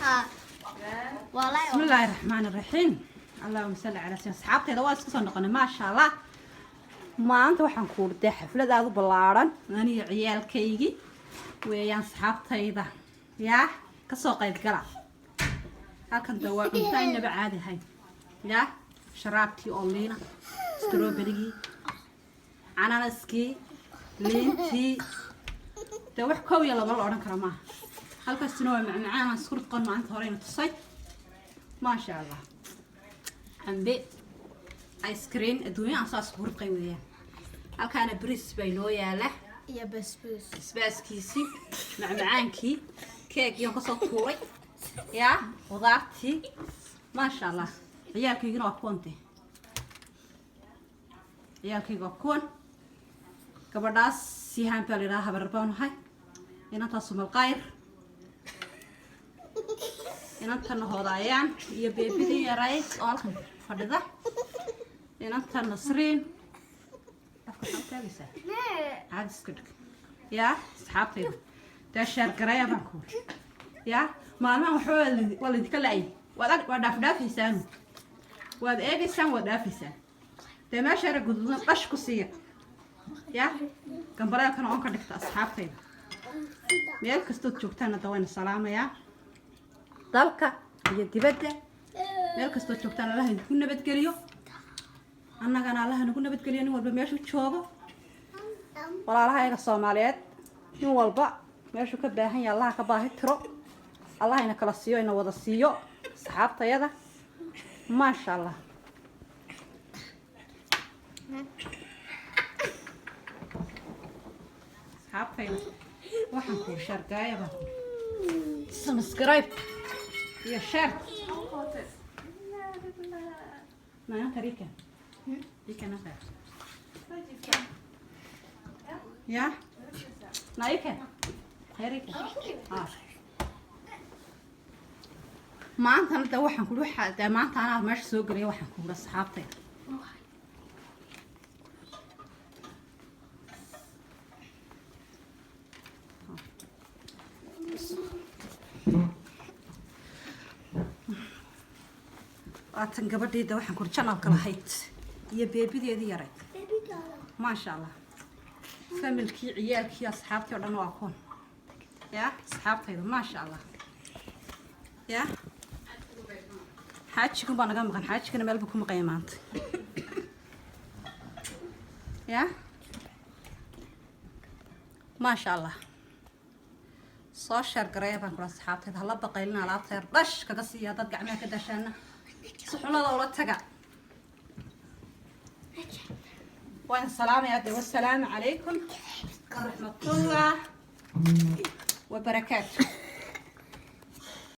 ها والله بسم الله الرحمن الرحيم اللهم صل على سيدنا أصحابتي waa iska soo noqonay ma sha Allah maanta waxaan ku urday xaflad aad u ballaaran aniga ciyaalkaygi weeyaan asxaabtayda yaa ka soo qayb gala halkan dawaa cuntaynaba caadi ahayn yaa sharaabtii oo liina strawberry ananaskii liintii de wax koob iyo laba la oran karo maaha halkaasina waa macmacaan aan isku ridqon maanta horeyna tusay ما شاء الله عمبي ايس كريم الدنيا اساس غرقي وياه هلكان بريس بينو ياله يا بسبوس بسباس كيسي مع معانكي كيك يوم كسو كوري يا وضعتي ما شاء الله عيالك يقرا كونتي عيالك يقرا كون كبرداس سيهان بالي راها بربان هاي هنا تصم القاير inantan hoodayaan iyo beebidii yarayd oo halkan fadhida inantan nasriin afka xalkaagaysa caadis ka dhig yaa asxaabtayda daashaar garaya baan ku yaa maalmahan waxa waa lidinka la'ay waad dhaafdhaafaysaan waad eegaysaan waad dhaafaysaan dee meesha yara guduudan dhash ku siiya yaa gambaleelkana oon ka dhigta asxaabtayda meel kastood joogtaana dawayna salaamayaa dalka iyo dibadda meel kastoo joogtaan Allah idinku nabadgeliyo annagana Allah nagu nabadgeliyo nin walba meeshu joogo walaalahayaga Soomaaliyeed nin walba meeshu ka baahan yahay Allah ka baahi tiro Allah ina kala siiyo ina wada siiyo saxaabtayada ma sha Allah saxaabtayda waxaan ku shargaayaba subscribe يا شرط ما أنت ريكا ريكا نفر يا نايكا هاي ريكا ما أنت أنا دوحن كل واحد ما أنت أنا ماشي سوق لي وحن كل أصحابتي واتن gabadheeda waxaan ku channelka lahayd iyo beebideedii yaray ma sha Allah familkii ciyaalkii asxaabtii oo dhan waa koon ya asxaabtayda ma sha Allah ya xaajigu baan naga maqan xaajigana meel buu ku maqay maanta ya ma sha Allah soo shar garay baan kula asxaabtayda hala baqaylina alaabta yar dhash kaga siiya dad gacmaha ka dashaana سحنا ولا تقع وين السلام يا أدي والسلام عليكم ورحمة الله وبركاته